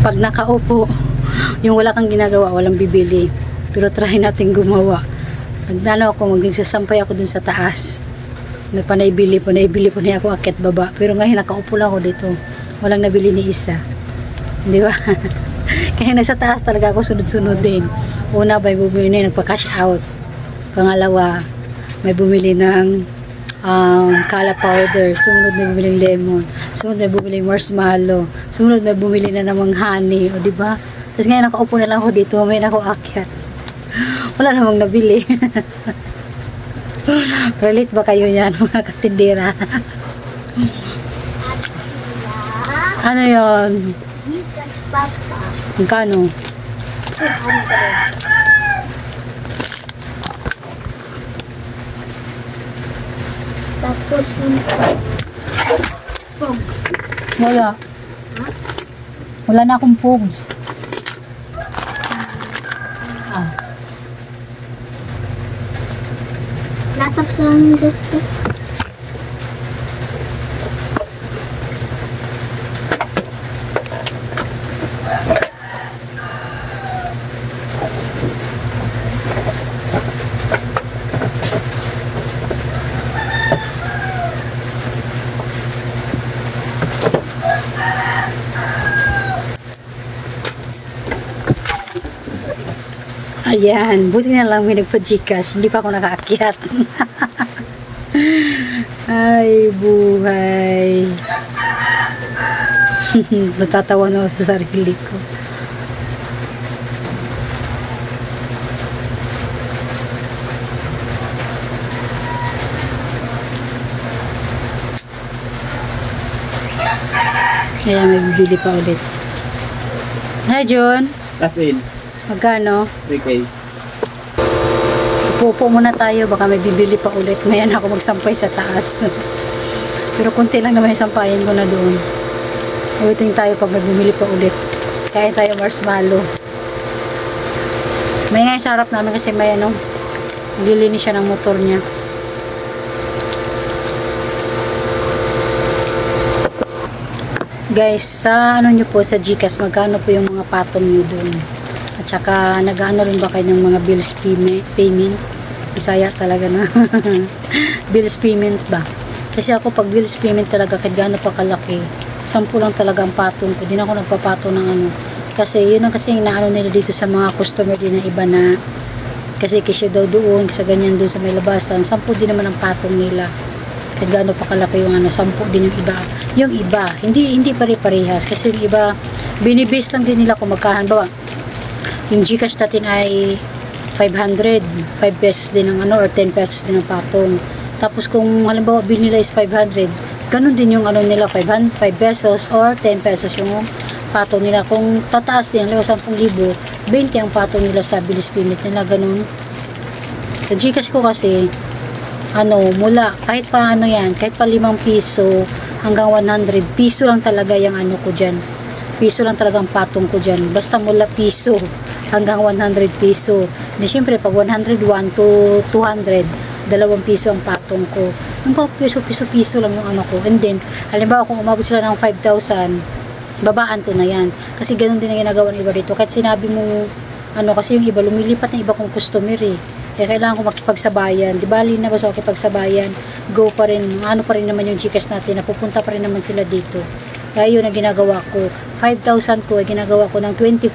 Pag nakaupo, yung wala kang ginagawa, walang bibili. Pero try natin gumawa. Nagdano ako, magsasampay ako dun sa taas. Panaibili po na ako akit baba. Pero ngayon nakaupo lang ako dito. Walang nabili ni isa. Di ba? Kaya nasa taas talaga ako sunod-sunod din. Una, may bumili na nagpa-cash out. Pangalawa, may bumili ng kala powder. Sumunod may bumili lemon. Sumunod may bumili marshmallow. Sumunod may bumili na namang honey. O di ba? Tapos ngayon nakaupo na lang ako dito. May ako akyat. Wala namang nabili. Relate ba kayo yan mga katindera? Ano yun? Magkano? 200. Tapos yung pogs. Wala. Wala na akong pogs. Latap sa lang yung gusto. Ayan, buti na lang may nagpa-Gcash. Hindi pa ako nakaakyat. Ay, buhay. Natatawa na ako sa sarili ko. Ayan, may bibili pa ulit. Hi, John. That's in. Magkano? 3K. Pupo muna tayo, baka may bibili pa ulit. Mayan ako magsampay sa taas. Pero konti lang naman yung sampayin ko na doon. Waiting tayo pag may bumili pa ulit. Kaya tayo marshmallow. May nga yung sarap namin kasi may ano, nililinis siya ng motor niya. Guys, sa ano nyo po, sa Gcash, magkano po yung mga patong nyo doon? At saka, nag-ano rin ba kayo ng mga bills payment? Bisaya talaga na. Bills payment ba? Kasi ako, pag bills payment talaga, kahit gaano pa kalaki, 10 lang talaga ang patong ko. Di na ako nagpapatong ng ano. Kasi, yun ang kasi inaano nila dito sa mga customer din na iba na, kasi kisyo daw doon, kasi ganyan doon sa may labasan, 10 din naman ang patong nila. Kahit gaano pa kalaki yung ano, 10 din yung iba. Yung iba, hindi pare-parehas. Kasi yung iba, binibase lang din nila kung magkahan ba. Yung Gcash natin ay 500, 5 pesos din ang ano, or 10 pesos din ang patong. Tapos kung halimbawa bill nila is 500, ganun din yung ano nila, 5 pesos or 10 pesos yung patong nila. Kung tataas din, halimbawa 10,000, 20 ang patong nila sa bills payment nila, ganun. Sa Gcash ko kasi, ano, mula, kahit pa ano yan, kahit pa 5 piso hanggang 100, piso lang talaga yung ano ko dyan. Piso lang talagang patong ko dyan. Basta mula piso hanggang 100 piso. Di syempre, pag 101 to 200, 2 piso ang patong ko. Yung piso lang yung ano ko. And then, halimbawa kung umabot sila ng 5,000, babaan ko na yan. Kasi ganun din ang ginagawa ng iba dito. Kahit sinabi mo, ano, kasi yung iba, lumilipat ng iba kong customer eh. Kaya kailangan ko makipagsabayan. Di bali na ba sa makipagsabayan, go pa rin, ano pa rin naman yung Gcash natin, napupunta pa rin naman sila dito. Kaya yun ang ginagawa ko. 5,000 ko ay ginagawa ko ng 25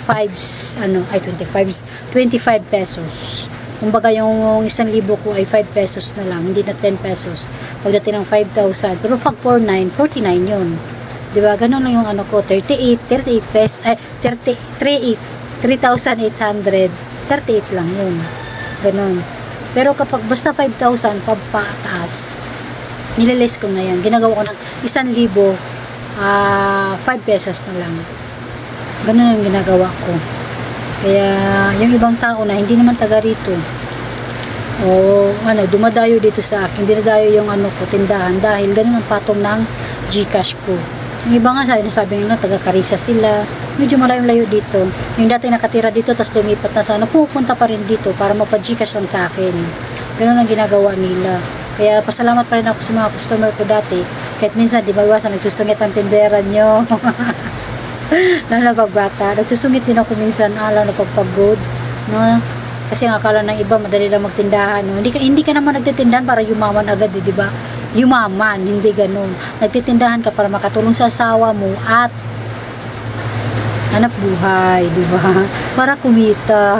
pesos. Kumbaga yung 1,000 ko ay 5 pesos na lang, hindi na 10 pesos. Pagdating ng 5,000. Pero pag 49 yun. Diba? Ganun lang yung ano ko, 38 pesos, 3,800, 38 lang yun. Ganun. Pero kapag basta 5,000 pataas, nililis ko na yan. Ginagawa ko ng 1,000, 5 pesos na lang. Ganun yung ginagawa ko. Kaya yung ibang tao na hindi naman taga rito, o ano, dumadayo dito sa akin, dinadayo yung ano ko, tindahan, dahil ganun ang patong ng Gcash ko. Yung iba nga sabi nila, taga Carissa sila, medyo malayo-layo dito. Yung dati nakatira dito, tapos lumipat na sa ano, pupunta pa rin dito para mapa-Gcash lang sa akin. Ganun ang ginagawa nila. Kaya pasalamat pa rin ako sa mga customer ko dati. Kahit minsan, di ba iwasan, nagsusungit ang tindera nyo. Lalo na pagbata. Nagsusungit din ako minsan, lalo na pagpagod. No? Kasi ang akala ng iba, madali lang magtindahan. No? Hindi ka naman nagtitindahan para yumaman agad, di ba? Yumaman, hindi ganun. Nagtitindahan ka para makatulong sa asawa mo at hanap buhay, di ba? Para kumita.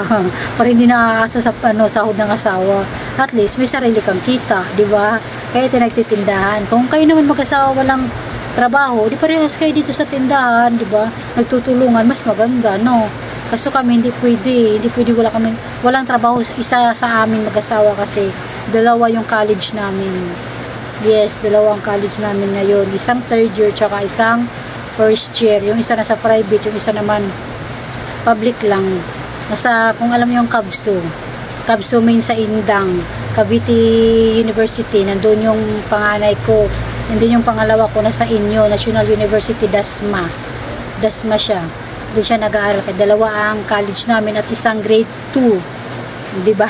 Para hindi naaasa sa sahod ng asawa. At least, may sarili kang kita, di ba? Kaya nagtitindahan. Kung kayo naman mag-asawa walang trabaho, di parehas kayo dito sa tindahan, di ba? Nagtutulungan, mas maganda, no? Kaso kami hindi pwede walang trabaho isa sa amin mag-asawa kasi dalawa yung college namin. Yes, dalawang college namin ngayon. Isang third year tsaka isang first year. Yung isa nasa private, yung isa naman public lang. Nasa, kung alam niyo yung Kabso main sa Indang, Cavite University, nandun yung panganay ko. Hindi yung pangalawa ko nasa inyo, National University, Dasma siya. Doon siya nag-aaral. Dalawa ang college namin at isang grade 2. Diba?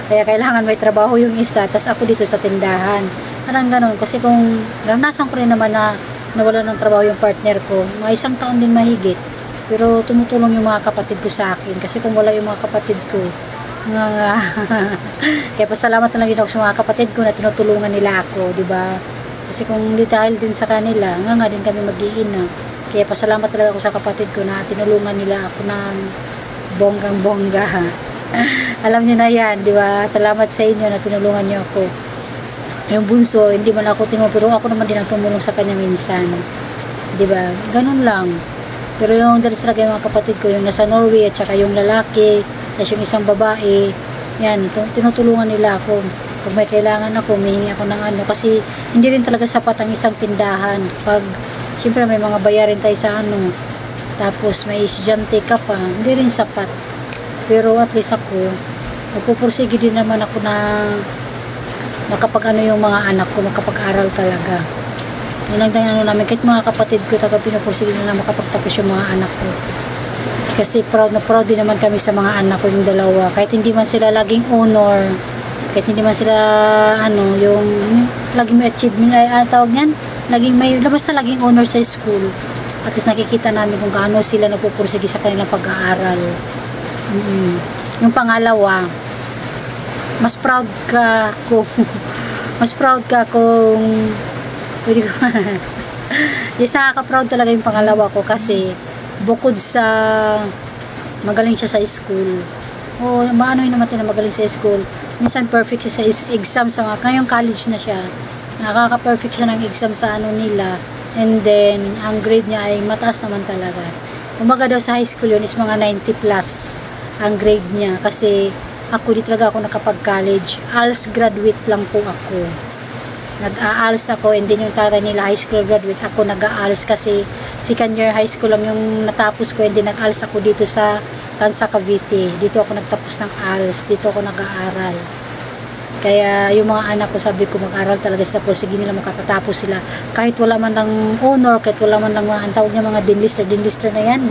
Kaya kailangan may trabaho yung isa, tas ako dito sa tindahan. Parang ganun. Kasi kung naranasan ko rin naman na nawala ng trabaho yung partner ko, mga 1 taon din mahigit. Pero tumutulong yung mga kapatid ko sa akin. Kasi kung wala yung mga kapatid ko, kaya pasalamat na lang din ako sa mga kapatid ko na tinutulungan nila ako, di ba? Kasi kung hindi dahil din sa kanila, nga din kami mag-iina. Kaya pasalamat talaga ako sa kapatid ko na tinulungan nila ako ng bonggang-bongga. Alam niyo na yan, di ba? Salamat sa inyo na tinulungan niyo ako. Yung bunso, hindi man ako tinulungan, pero ako naman din ang tumulong sa kanya minsan. Di ba? Ganun lang. Pero yung dahil talaga yung mga kapatid ko, yung nasa Norway at saka yung lalaki, tapos yung isang babae, yan, tinutulungan nila ako. Pag may kailangan ako, humihingi ako ng kasi hindi rin talaga sapat ang isang tindahan. Pag, siyempre may mga bayarin tayo sa tapos may estudyante ka pa, hindi rin sapat. Pero at least ako, magpupursige din naman ako na makapag yung mga anak ko, makapag-aral talaga. Yun ang namin, kahit mga kapatid ko, pinupursige na makapagtapos yung mga anak ko. Kasi proud na proud din naman kami sa mga anak ko, yung dalawa. Kahit hindi man sila laging honor, kahit hindi man sila, yung laging may achievement, tawag yan, basta laging honor sa school. At least nakikita namin kung gaano sila napupursige sa kanilang pag-aaral. Yung pangalawa, mas proud ka kung pwede ko yes, nakaka-proud talaga yung pangalawa ko kasi bukod sa magaling siya sa school, maano yun naman na magaling sa school, minsan perfect siya sa exam sa ngayong college na siya, nakaka-perfect siya ng exam sa nila, and then ang grade niya ay mataas naman talaga. Umaga daw sa high school yun is mga 90 plus ang grade niya, kasi ako di talaga ako nakapag-college, ALS graduate lang po ako. Nag-ALS ako, and then yung tatay nila high school graduate, ako nag-ALS kasi second year high school lang yung natapos ko, and then nag-ALS ako dito sa Tansa Cavite. Dito ako nagtapos ng ALS, dito ako nag-aaral. Kaya yung mga anak ko, sabi ko mag-aral talaga sila, pero sige nila makakatapos sila. Kahit wala man lang honor, kahit wala man lang ang tawag niya mga dinlister na yan,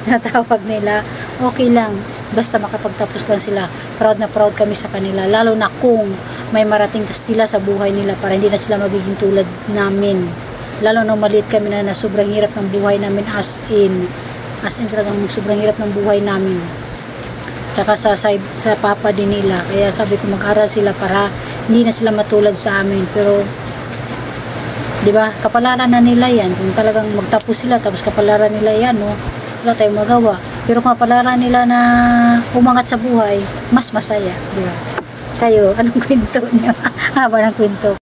natawag nila, okay lang. Basta makapagtapos lang sila. Proud na proud kami sa kanila. Lalo na kung may marating kastila sa buhay nila para hindi na sila magiging tulad namin. Lalo na maliit kami na sobrang hirap ng buhay namin as in talagang sobrang hirap ng buhay namin. Tsaka sa papa din nila. Kaya sabi ko mag-aral sila para hindi na sila matulad sa amin. Pero, di ba, kapalaran na nila yan. Kung talagang magtapos sila, tapos kapalaran nila yan, wala tayong magawa. Pero kung kapalaran nila na umangat sa buhay, mas masaya. Di ba? Kayo, anong kwento niyo? Haba ng kwento.